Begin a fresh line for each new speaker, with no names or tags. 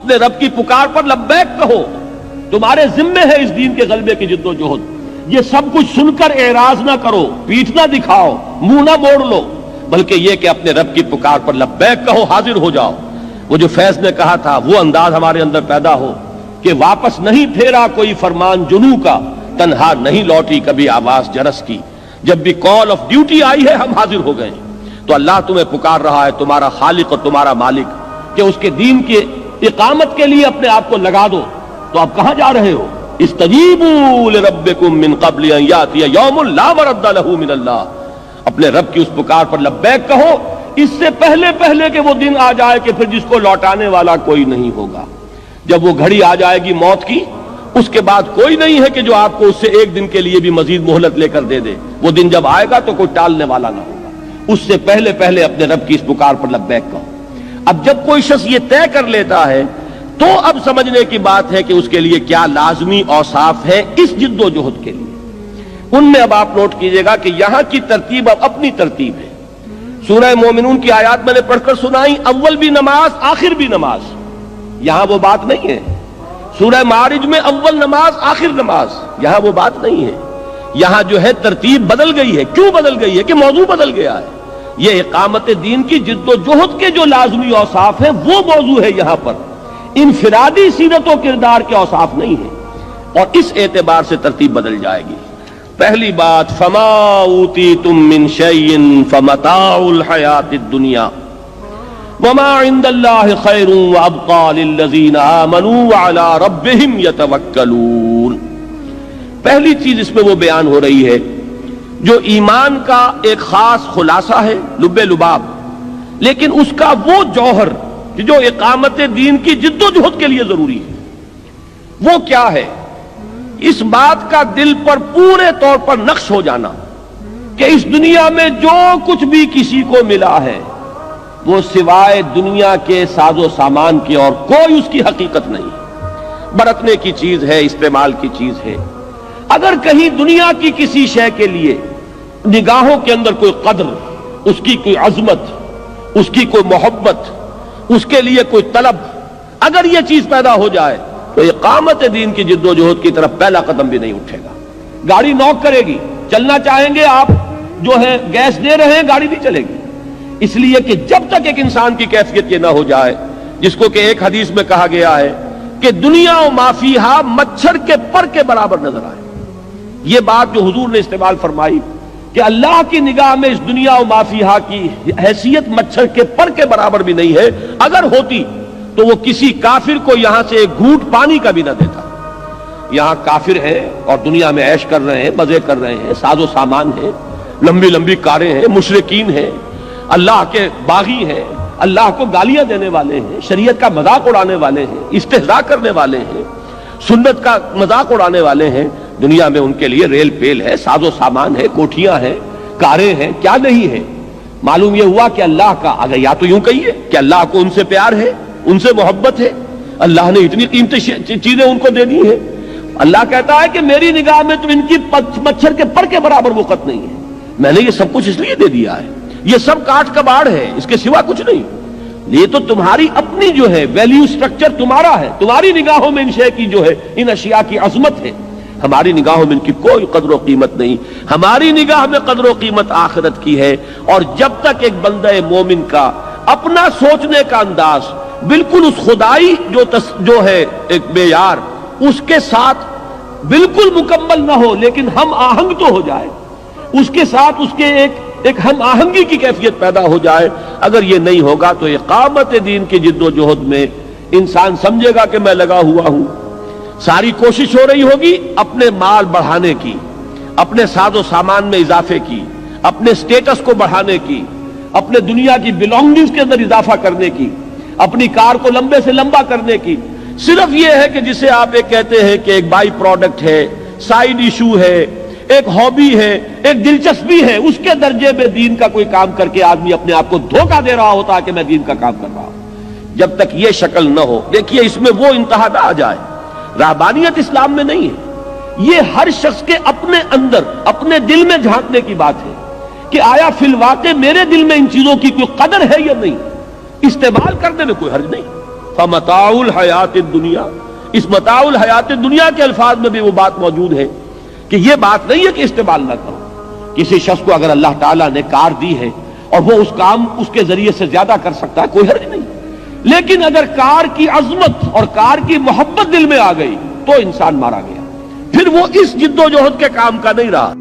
اپنے رب کی پکار پر لبیک کہو، تمہارے ذمے ہے اس دین کے غلبے کی جد و جہد۔ یہ سب کچھ سن کر اعراض نہ کرو، پیٹھ نہ دکھاؤ، منہ نہ موڑ لو، بلکہ یہ کہ اپنے رب کی پکار پر لبیک کہو، حاضر ہو جاؤ۔ وہ جو فیض نے کہا تھا وہ انداز ہمارے اندر پیدا ہو کہ واپس نہیں پھیرا کوئی فرمان جنوں کا، تنہا نہیں لوٹی کبھی آواز جرس کی۔ جب بھی کال آف ڈیوٹی آئی ہے ہم حاضر ہو گئے۔ تو اللہ تمہیں پکار رہا ہے، تمہارا خالق اور تمہارا مالک، کہ اس کے دین کے اقامت کے لیے اپنے آپ کو لگا دو۔ تو آپ کہاں جا رہے ہو؟ استجیبوا لربکم من قبل ان یاتی یوم لا مرد لہ من اللہ، اپنے رب کی اس پکار پر لبیک کہو اس سے پہلے کہ وہ دن آ جائے کہ پھر جس کو لوٹانے والا کوئی نہیں ہوگا۔ جب وہ گھڑی آ جائے گی موت کی، اس کے بعد کوئی نہیں ہے کہ جو آپ کو اس سے ایک دن کے لیے بھی مزید مہلت لے کر دے دے۔ وہ دن جب آئے گا تو کوئی ٹالنے والا نہ ہوگا۔ اس سے پہلے اپنے رب کی اس پکار پر لبیک کہو۔ اب جب کوئی شخص یہ طے کر لیتا ہے تو اب سمجھنے کی بات ہے کہ اس کے لیے کیا لازمی اوصاف ہے اس جد و جہد کے لیے۔ ان میں اب آپ نوٹ کیجئے گا کہ یہاں کی ترتیب اب اپنی ترتیب ہے۔ سورہ مومنون کی آیات میں نے پڑھ کر سنائی، اول بھی نماز آخر بھی نماز، یہاں وہ بات نہیں ہے۔ سورہ معارج میں اول نماز آخر نماز، یہاں وہ بات نہیں ہے۔ یہاں جو ہے ترتیب بدل گئی ہے۔ کیوں بدل گئی ہے؟ کہ موضوع بدل گیا ہے۔ یہ اقامت دین کی جد و جہد کے جو لازمی اوصاف ہیں وہ موضوع ہے یہاں پر، انفرادی سیرت و کردار کے اوصاف نہیں ہیں، اور اس اعتبار سے ترتیب بدل جائے گی۔ پہلی بات، فما اوتیتم من شیء فمتاع الحیات الدنیا وما عند اللہ خیر وابقى للذین آمنوا وعلی ربہم یتوکلون۔ پہلی چیز اس میں وہ بیان ہو رہی ہے جو ایمان کا ایک خاص خلاصہ ہے، لب لباب، لیکن اس کا وہ جوہر جو اقامت دین کی جد و جہد کے لیے ضروری ہے، وہ کیا ہے؟ اس بات کا دل پر پورے طور پر نقش ہو جانا کہ اس دنیا میں جو کچھ بھی کسی کو ملا ہے وہ سوائے دنیا کے ساز و سامان کے اور کوئی اس کی حقیقت نہیں، برتنے کی چیز ہے، استعمال کی چیز ہے۔ اگر کہیں دنیا کی کسی شے کے لیے نگاہوں کے اندر کوئی قدر، اس کی کوئی عظمت، اس کی کوئی محبت، اس کے لیے کوئی طلب، اگر یہ چیز پیدا ہو جائے تو اقامت دین کی جد و جہد کی طرف پہلا قدم بھی نہیں اٹھے گا۔ گاڑی نوک کرے گی، چلنا چاہیں گے آپ جو ہے گیس دے رہے ہیں، گاڑی نہیں چلے گی، اس لیے کہ جب تک ایک انسان کی کیفیت یہ نہ ہو جائے جس کو کہ ایک حدیث میں کہا گیا ہے کہ دنیا و ما فیہا مچھر کے پر کے برابر نظر آئے۔ یہ بات جو حضور نے استعمال فرمائی کہ اللہ کی نگاہ میں اس دنیا و ما فیہا کی حیثیت مچھر کے پر کے برابر بھی نہیں ہے، اگر ہوتی تو وہ کسی کافر کو یہاں سے ایک گھونٹ پانی کا بھی نہ دیتا۔ یہاں کافر ہیں اور دنیا میں عیش کر رہے ہیں، مزے کر رہے ہیں، ساز و سامان ہے، لمبی لمبی کاریں ہیں، مشرکین ہیں، اللہ کے باغی ہیں، اللہ کو گالیاں دینے والے ہیں، شریعت کا مذاق اڑانے والے ہیں، استہزاء کرنے والے ہیں، سنت کا مذاق اڑانے والے ہیں۔ دنیا میں ان کے لیے ریل پیل ہے، ساز و سامان ہے، کوٹھیاں ہیں، کاریں ہیں، کیا نہیں ہے؟ معلوم یہ ہوا کہ اللہ کا، اگر یا تو یوں کہیے کہ اللہ کو ان سے پیار ہے، ان سے محبت ہے، اللہ نے اتنی قیمتی چیزیں ان کو دے دی ہیں۔ اللہ کہتا ہے کہ میری نگاہ میں تو ان کی مچھر کے پر کے برابر وقت نہیں ہے، میں نے یہ سب کچھ اس لیے دے دیا ہے، یہ سب کاٹ کباڑ ہے، اس کے سوا کچھ نہیں۔ یہ تو تمہاری اپنی جو ہے ویلیو سٹرکچر تمہارا ہے، تمہاری نگاہوں میں ان شے کی جو ہے ان اشیاء کی عظمت ہے، ہماری نگاہوں میں ان کی کوئی قدر و قیمت نہیں۔ ہماری نگاہ میں قدر و قیمت آخرت کی ہے۔ اور جب تک ایک بندہ مومن کا اپنا سوچنے کا انداز بالکل اس خدائی جو ہے ایک معیار اس کے ساتھ بالکل مکمل نہ ہو، لیکن ہم آہنگ تو ہو جائے، اس کے ساتھ اس کے ایک ہم آہنگی کی کیفیت پیدا ہو جائے، اگر یہ نہیں ہوگا تو اقامت دین کی جد و جہد میں انسان سمجھے گا کہ میں لگا ہوا ہوں، ساری کوشش ہو رہی ہوگی اپنے مال بڑھانے کی، اپنے ساز و سامان میں اضافے کی، اپنے سٹیٹس کو بڑھانے کی، اپنے دنیا کی بلونگنگز کے اندر اضافہ کرنے کی، اپنی کار کو لمبے سے لمبا کرنے کی۔ صرف یہ ہے کہ جسے آپ ایک کہتے ہیں کہ ایک بائی پروڈکٹ ہے، سائیڈ ایشو ہے، ایک ہابی ہے، ایک دلچسپی ہے، اس کے درجے میں دین کا کوئی کام کر کے آدمی اپنے آپ کو دھوکہ دے رہا ہوتا کہ میں دین کا کام کر رہا ہوں۔ جب تک یہ شکل نہ ہو، دیکھیے اس میں وہ انتہا نہ آ جائے، رہبانیت اسلام میں نہیں ہے، یہ ہر شخص کے اپنے اندر اپنے دل میں جھانکنے کی بات ہے کہ آیا فی الواقع میرے دل میں ان چیزوں کی کوئی قدر ہے یا نہیں، استعمال کرنے میں کوئی حرج نہیں، فمتاع الحیات الدنیا، اس متاع الحیات دنیا کے الفاظ میں بھی وہ بات موجود ہے کہ یہ بات نہیں ہے کہ استعمال نہ کرو. کسی شخص کو اگر اللہ تعالیٰ نے کار دی ہے اور وہ اس کام اس کے ذریعے سے زیادہ کر سکتا ہے، کوئی حرج نہیں. لیکن اگر کار کی عظمت اور کار کی محبت دل میں آ گئی تو انسان مارا گیا، پھر وہ اس جد و جہد کے کام کا نہیں رہا.